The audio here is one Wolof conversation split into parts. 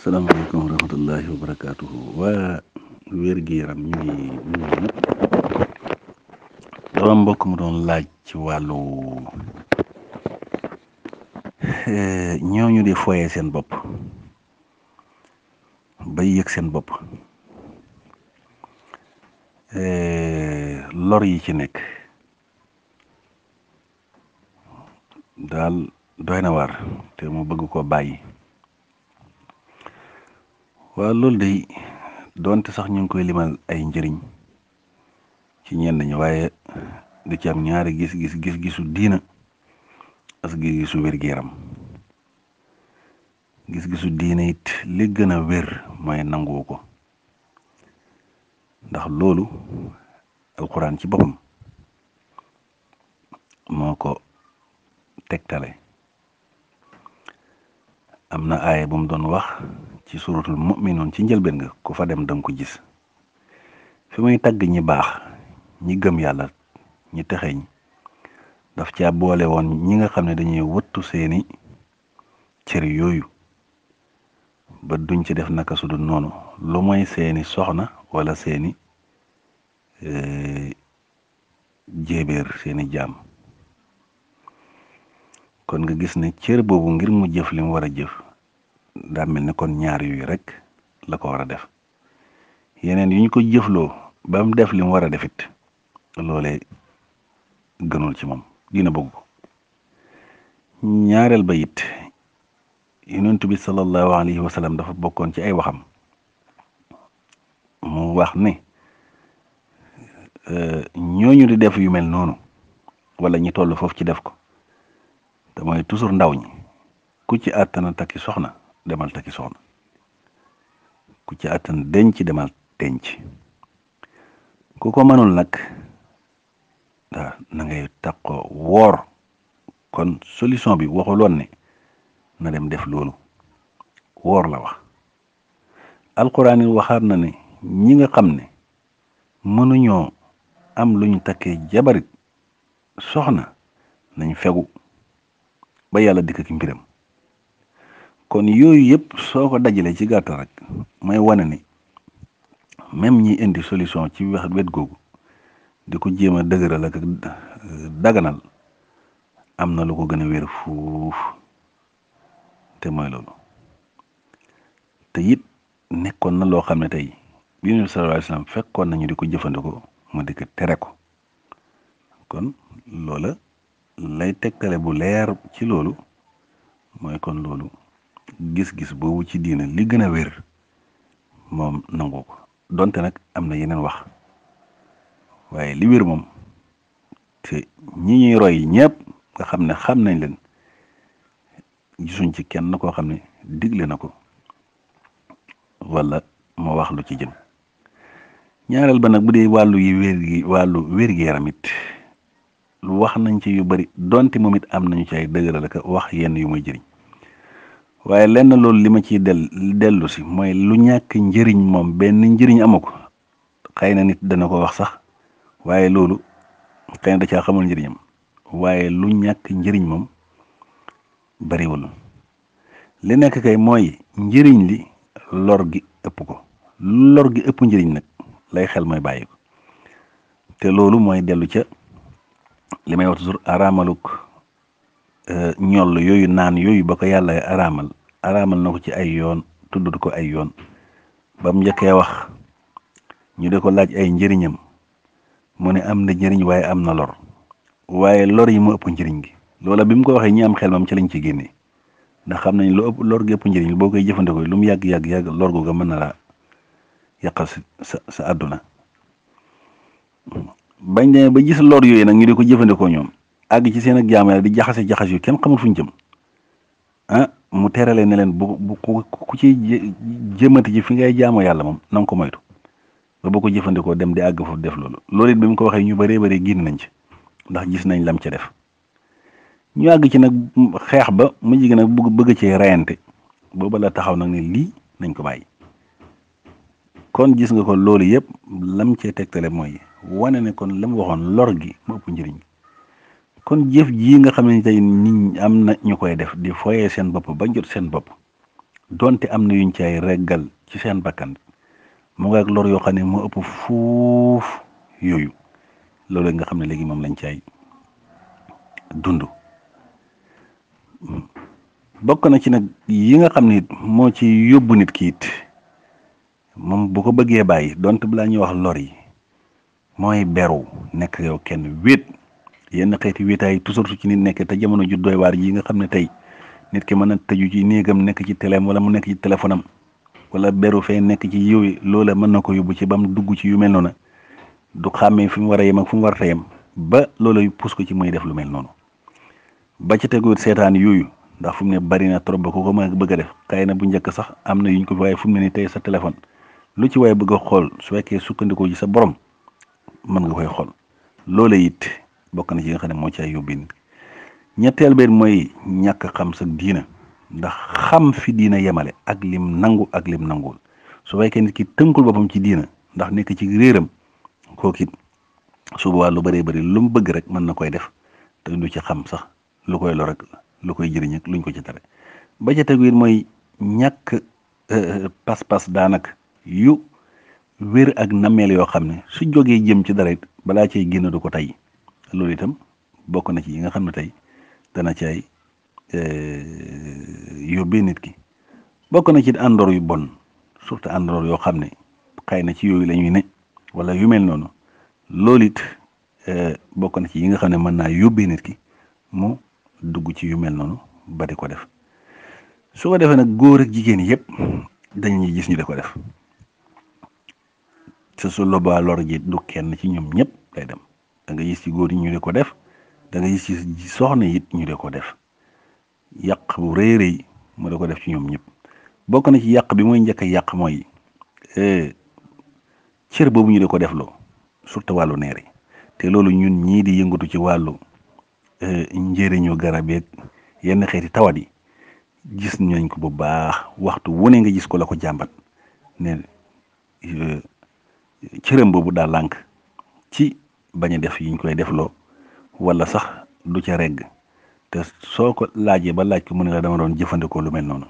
asalaamaaleykum wa rahmatullahi wa barakaatuhu. waa wér-gi-yaram ñu ngi nuyu dama mbokk mu doon laaj ci wàllu ñooñu di foyee seen bopp bay yëg seen bopp lor yi ci nekk daal doy na waar te mu bëgg ko bàyyi. waaw loolu de doonte sax ñu ngi koy limal ay njëriñ ci ñenn ñi waaye da ci am ñaari gis-gisu diina ak gis-gisu wér-gu-yaram. gis-gisu diina it li gën a wér mooy nangu ko ndax loolu alquran ci boppam moo ko tegtale. am na aaya bu mu doon wax ci suratul mu'minuun ci njëlbeen nga ku fa dem danga ko gis fi muy tagg ñi baax ñi gëm yàlla ñi texeñ daf caa boole woon ñi nga xam ne dañuy wëttu seeni cër yooyu ba duñ ci def naka su dul noonu lu mooy seeni soxna wala seeni jéebéer seeni jaam. kon nga gis ne cër boobu ngir mu jëf li mu war a jëf daa mel ne kon ñaar yooyu rek la ko war a def yeneen yu ñu ko jëfloo ba mu def li mu war a def it loolee gënul ci moom dina bëgg ko. ñaareel ba it yonent bi sallallahu alayhi wa sallam dafa bokkoon ci ay waxam mu wax ne ñooñu di def yu mel noonu wala ñi toll foofu ci def ko te mooy toujours ndaw ñi ku ci àttana takki soxna demal takki soxna ku ci àttan denc demal denc ku ko mënul nag waaw na ngay takkoo woor. kon solution bi waxuloon ne na dem def loolu woor la wax. alquran yi waxaat na ne ñi nga xam ne mënuñoo am lu ñu takkee jabarit soxna nañ fegu ba yàlla dikk ki mbiram. kon yooyu yëpp soo ko dajalee ci gàttal rek mooy wane ni même ñi indi solution ci wet googu di ko jéem a dëgëral ak daganal am na lu ko gën a wér fuuf te mooy loolu. te it nekkoon na loo xam ne tey bi Yonent bi sallallahu alayhi wa sallam fekkoon nañu di ko jëfandikoo mu di ko tere ko. kon loola lay tegtale bu leer ci loolu mooy kon loolu gis-gis boobu ci diina li gën a wér moom nangu ko donte nag am na yeneen wax waaye li wér moom te ñi ñuy roy ñëpp nga xam ne xam nañ leen gisuñ ci kenn koo xam ne digle na ko wala moo wax lu ci jëm. ñaareel ba nag bu dee wàllu wér-gi-yaram it lu wax nañ ci yu bari donte moom it am nañu ci ay dëgëral ak wax yenn yu muy jëriñ waaye lenn loolu li ma ciy dellu si mooy lu ñàkk njëriñ moom benn njëriñ amu ko. xëy na nit dana ko wax sax waaye loolu xëy na da caa xamul njëriñam waaye lu ñàkk njëriñ moom bariwul. li nekk kay mooy njëriñ li lor gi ëpp ko lor gi ëpp njëriñ nag lay xel mooy bàyyi ko te loolu mooy dellu ca li may wax toujours araamaluk ñoll yooyu naan yooyu ba ko yàlla araamal na ko ci ay yoon tuddut ko ay yoon ba mu njëkkee wax ñu de ko laaj ay njëriñam mu ne am na njëriñ waaye am na lor waaye lor yi mu ëpp njëriñ gi loola bi mu ko waxee ñi am xel moom ci lañ ci génnee ndax xam nañ lu ëpp lor gi ëpp njëriñ boo koy jëfandikoo lu mu yàgg lor googa mën na laa yàqal sa àdduna. bañ demee ba gis lor yooyu nag ñu di ko jëfandikoo ñoom àgg ci seen ak jaamu yàlla di jaxase yu kenn xamul fu ñu jëm mu terale ne leen bu ku ci jëmati ci fi ngay jaamoo yàlla moom na nga ko moytu ba boo ko jëfandikoo dem di àgg foofu def loolu it bi mu ko waxee ñu bëree génn nañ ci ndax gis nañ lam ca def. ñu àgg ci nag xeex ba mu jigi nag bëgg cee reyante booba la taxaw nag ne lii nañ ko bàyyi. kon gis nga ko loolu yëpp lam cee tegtale mooy wane ne kon la mu waxoon lor gi mu ëpp njëriñ. kon jëf jii nga xam ne tey nit ñi am na ñu koy def di foyee seen bopp ba jot seen bopp donte am na yuñ caay reggal ci seen bakkan mu nga ak lor yoo xam ne moo ëpp fuuf yooyu loolu nga xam ne léegi moom lañ caay dund bokk na ci nag yi nga xam ne moo ci yóbbu nit ki it moom bu ko bëggee bàyyi donte balaa ñuy wax lor yi mooy beru nekk yow kenn wéet yenn xeeti wéetaay toujours su ci nit nekk te jamono ju doy waar yi nga xam ne tey nit ki mën a tëju ci néegam nekk ci téléem wala mu nekk ci téléphone am wala beru fee nekk ci yooyu loola mën na ko yóbbu ci ba mu dugg ci yu mel noonu du xàmmee fi mu war a yem ak fu mu war a yem ba loola pus ko ci muy def lu mel noonu ba ci tegu seetaan yooyu ndax fu mu ne bari na trop ba ko mën a bëgg a def xëy na bu njëkk sax am na yuñ ko waaye fu mu ne ni tey sa téléphone lu ci waaye bëgg a xool su fekkee sukkandikoo ci sa borom mën nga koy xool loola it bokk na ci nga xam ne moo ci ay yóbbi nit ñetteel benn mooy ñàkk xam sa diina ndax xam fi diina yemale ak lim nangu ak lim nanguwul su fekkee nit ki tënkul boppam ci diina ndax nekk ci réeram kooku it su boobaa lu bëree bëri lu mu bëgg rek mën na koy def te du ci xam sax lu koy lor rek lu koy jëriñ ak luñ ko ci tere ba ca tegu it mooy ñàkk pas-pas daanaka yu wér ak nameel yoo xam ne su jógee jëm ci dara it balaa cay génn du ko tey loolu itam bokk na ci yi nga xam ne tey dana cay yóbbee nit ki bokk na ci àndoor yu bon surtout àndoor yoo xam ne xëy na ci yooyu la ñuy ne wala yu mel noonu loolu it bokk na ci yi nga xam ne mën naa yóbbee nit ki mu dugg ci yu mel noonu ba di ko def su ko defee nag góor ak jigéen yëpp dañuy gis ñu di ko def te su lobaa lor ji du kenn ci ñoom ñëpp lay dem da nga gis ci góor yi ñu di ko def da nga gis ci soxna it ñu di ko def yàq bu rëy rëy mu di ko def ci ñoom ñëpp bokk na ci yàq bi mooy njëkk a yàq mooy cër boobu ñu di ko def loo surtout wàllu neer yi te loolu ñun ñii di yëngatu ci wàllu njëriñu garab yeeg yenn xeeti tawat yi gis nañ ko bu baax waxtu wu ne nga gis ko la ko jàmbat ne cëram boobu daa lànk ci bañ a def yiñ koy defloo wala sax du ca regg te soo ko laajee ba laaj ko mu ne la dama doon jëfandikoo lu mel noonu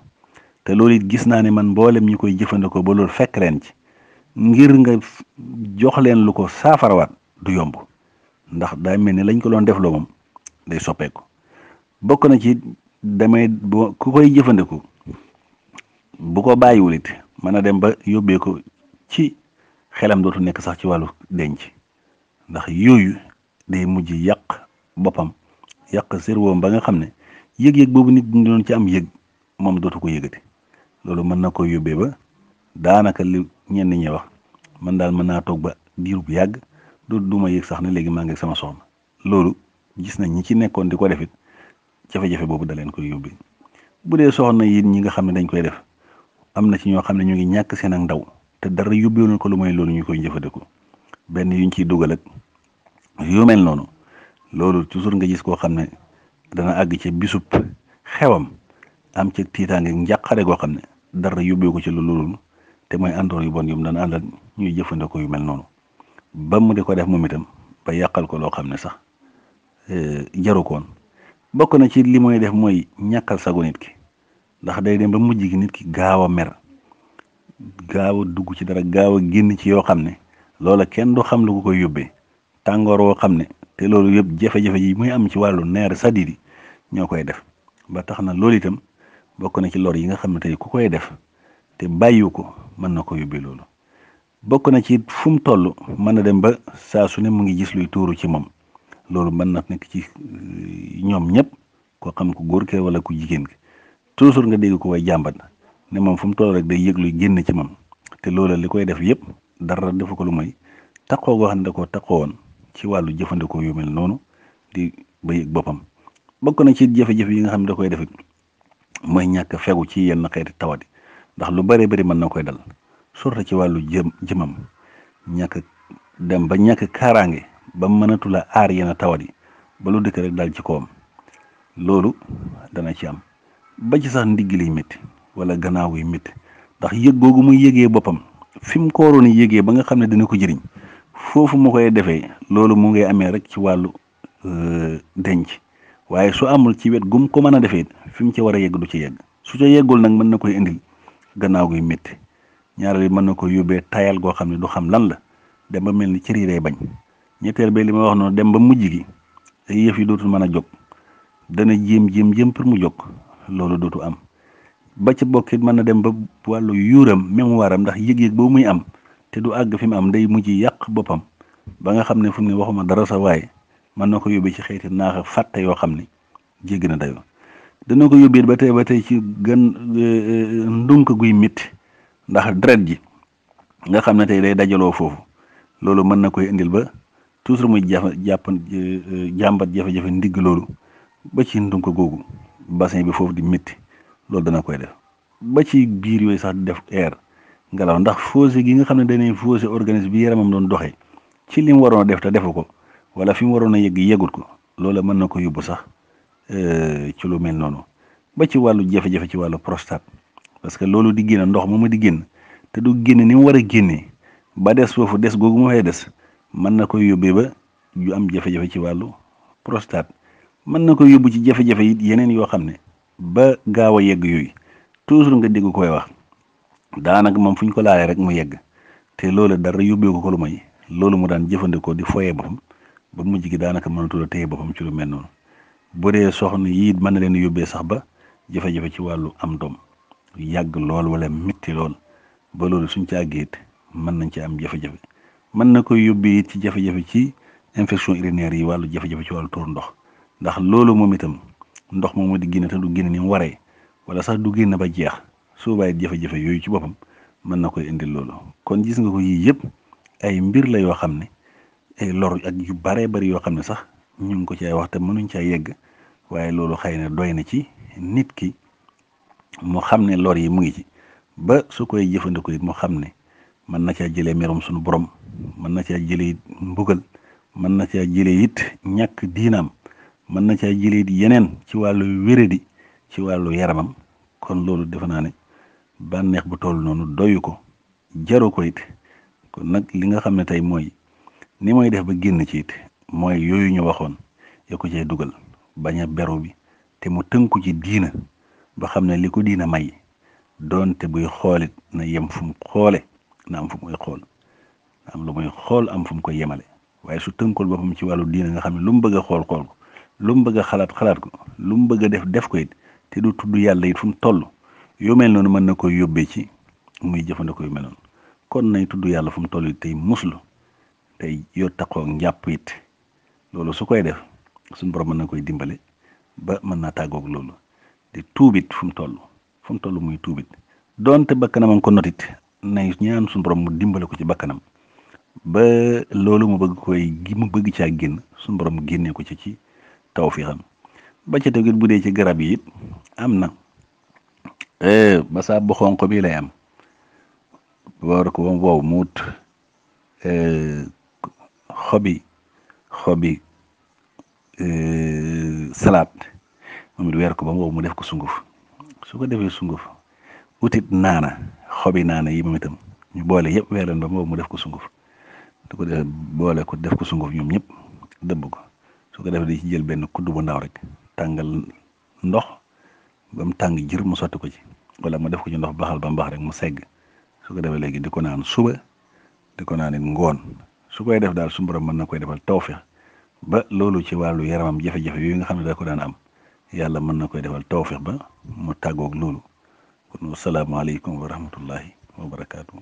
te loolu it gis naa ne man mboolem ñi koy jëfandikoo ba loolu fekk leen ci ngir nga jox leen lu ko saafarawaat du yomb ndax daa mel ni lañ ko doon defloo moom day soppeeku bokk na ci damay ku koy jëfandikoo bu ko bàyyiwul it mën a dem ba yóbbee ko ci xelam dootu nekk sax ci wàllu denc ndax yooyu day mujj yàq boppam yàq cerveau ba nga xam ne yëg-yëg boobu nit ñi doon ci am yëg moom dootu ko yëgati loolu mën na ko yóbbee ba daanaka li ñenn ñi wax man daal mën naa toog ba diir bu yàgg du ma yëg sax ne léegi maa ngi ak sama soxna loolu gis nañ ñi ci nekkoon di ko defit jafe-jafe boobu da leen koy yóbbee bu dee soxna yi ñi nga xam ne dañ koy def am na ci ñoo xam ne ñu ngi ñàkk seen ak ndaw te dara yóbbeewul ko lu mooy loolu ñu koy jëfandikoo benn yuñ ciy dugal ak yu mel noonu loolu toujours nga gis koo xam ne dana àgg ci bisub xewam am ci tiitaange njàqare goo xam ne dara yóbbeewu ko ci loolu te mooy àndoor yu bon yu mu daan àndal ñuy jëfandikoo yu mel noonu ba mu di ko def moom itam ba yàqal ko loo xam ne sax jaru koon bokk na ci li mooy def mooy ñàkkal sago nit ki ndax day dem ba mujj gi nit ki gaaw a mer gaaw a dugg ci dara gaaw a génn ci yoo xam ne loola kenn du xam lu ko koy yóbbee tàngoor woo xam ne te loolu yëpp jafe-jafe yi muy am ci wàllu neer sadidi ñoo koy def ba tax na loolu itam bokk na ci lor yi nga xam ne tey ku koy def te bàyyiwu ko mën na ko yóbbee loolu bokk na ci fu mu toll mën na dem ba saa su ne mu ngi gis luy tuuru ci moom loolu mën na nekk ci ñoom ñëpp koo xam ku góor ke wala ku jigéen ki toujours nga dégg ko way jàmbat ne moom fu mu toll rek day yëg luy génn ci moom te loola li koy def yëpp dara defu ko lu mooy taqoo goo xam ne da koo taqoo woon ci wàllu jëfandikoo yu mel noonu di ba yëg boppam bokk na ci jafe-jafe yi nga xam ne da koy def mooy ñàkk fegu ci yenn xeeti tawat yi ndax lu bëree bëri mën na koy dal surtout ci wàllu jëmam ñàkk dem ba ñàkk kaaraange ba mënatu la aar yenn tawat yi ba lu dëkk rek dal ci kawam loolu dana ci am ba ci sax ndigg liy métti wala gannaaw yi métti ndax yëg googu muy yëgee boppam fi mu ko waroon a yëgee ba nga xam ne dina ko jëriñ foofu mu koy defee loolu mu ngay amee rek ci wàllu denc waaye su amul ci wet gum ko mën a defee fi mu ci war a yegg du ci yegg su ca yeggul nag mën na koy indil gannaaw guy métti ñaareel bi mën na ko yóbbee tayal goo xam ne du xam lan la dem ba mel ni cër yi day bañ ñetteel ba li ma wax noonu dem ba mujj gi ay yëf yi dootul mën a jóg dana jéem pour mu jóg loolu dootu am ba ci bokkit mën na dem ba wàllu yuuram mémoire am ndax yëg-yëg boobu muy am te du àgg fi mu am day mujj yàq boppam ba nga xam ne fu mu ne waxuma dara sa waaye mën na ko yóbbee ci xeeti naax fàtte yoo xam ne jéggi na dayoo dana ko yóbbee ba tey ci gën ndunk guy métti ndax deret ji nga xam ne tey day dajaloo foofu loolu mën na koy indil ba toujours muy jàmbat jafe-jafe ndigg loolu ba ci ndunk googu bassin bi foofu di métti loolu dana koy def ba ci biir yooyu sax def air ngelaw ndax faussé gi nga xam ne dañuy faussé organisme bi yaramam doon doxee ci li mu waroon a def te defu ko wala fi mu waroon a yegg yeggut ko loola mën na ko yóbbu sax ci lu mel noonu ba ci wàllu jafe-jafe ci wàllu prostate parce que loolu di génn ndox moomu di génn te du génn ni mu war a génnee ba des foofu des googu mu fay des mën na koy yóbbee ba ju am jafe-jafe ci wàllu prostate mën na koy yóbbu ci jafe-jafe yi yeneen yoo xam ne ba gaaw a yegg yooyu toujours nga dégg koy wax daanaka moom fu ñu ko laalee rek mu yegg te loolu dara yóbbee ko lu may loolu mu daan jëfandikoo di foyee boppam ba mujj gi daanaka mënatul a téye boppam ci lu mel noonu bu dee soxna yii mën na leen yóbbee sax ba jafe-jafe ci wàllu am doom yàgg lool wala métti lool ba loolu suñ ci àggee it mën nañ ci am jafe-jafe mën na koy yóbbee it ci jafe-jafe ci infection urinaire yi wàllu jafe-jafe ci wàllu tuur ndox ndax loolu moom itam ndox moomu di génne te du génne ni mu waree wala sax du génn ba jeex soo bàyyi jafe-jafe yooyu ci boppam mën na koy indil loolu kon gis nga ko yii yëpp ay mbir la yoo xam ne ay lor ak yu baree bari yoo xam ne sax ñu ngi ko ci ay wax te mënuñ caa yegg waaye loolu xëy na doy na ci nit ki mu xam ne lor yi mu ngi ci ba su koy jëfandikoo it mu xam ne mën na caa jëlee merum suñu borom mën na caa jëlee it mbugal mën na caa jëlee it ñàkk diinaam mën na caa jëlee it yeneen ci wàllu wéradi ci wàllu yaramam kon loolu defe naa ne bànneex bu toll noonu doyu ko jaru ko it kon nag li nga xam ne tey mooy ni mooy def ba génn ci it mooy yooyu ñu waxoon ya ko cay dugal bañ a beru bi te mu tënku ci diina ba xam ne li ko diina may doonte buy xoolit na yem fu mu xoole na am fu muy xool na am lu muy xool am fu mu ko yemale waaye su tënkul boppam ci wàllu diina nga xam ne lu mu bëgg a xool xool ko lu mu bëgg a xalaat ko lu mu bëgg a def ko it te du tudd yàlla it fu mu toll yu mel noonu mën na koy yóbbee ci muy jëfandikoo yu mel noonu kon nay tudd yàlla fu mu toll it tey muslu tey yor taqoo njàpp it loolu su koy def suñu borom mën na koy dimbale ba mën naa tàggoog loolu di tuubit fu mu toll muy tuubit doonte bakkanam a ngi ko notit nay ñaan suñu borom mu dimbale ko ci bakkanam ba loolu mu bëgg caa génn suñu borom génnee ko ci tawfiixam ba ca tegit bu dee ci garab yi it am na ba saa bu xonq bi lay am war ko moom wow mu wut xobi salaat moom it weer ko ba mu wow mu def ko sunguf su ko defee sunguf utit naana xobi naana yi moom itam ñu boole yëpp weer leen ba mu wow mu def ko sunguf du ko def boole ko def ko sunguf ñoom ñëpp dëbb ko su ko defee di ci jël benn kudd bu ndaw rek tàngal ndox ba mu tàng jër mu sotti ko ci wala mu def ko ci ndox baxal ba mbax rek mu segg su ko defee léegi di ko naan suba di ko naan it ngoon su koy def daal su borom mën na koy defal tawfeex ba loolu ci wàllu yaramam jafe-jafe yooyu nga xam ne da ko daan am yàlla mën na koy defal tawfeex ba mu tàggoog loolu kon wasalaamaaleykum wa rahmatullahi wa barakaatu.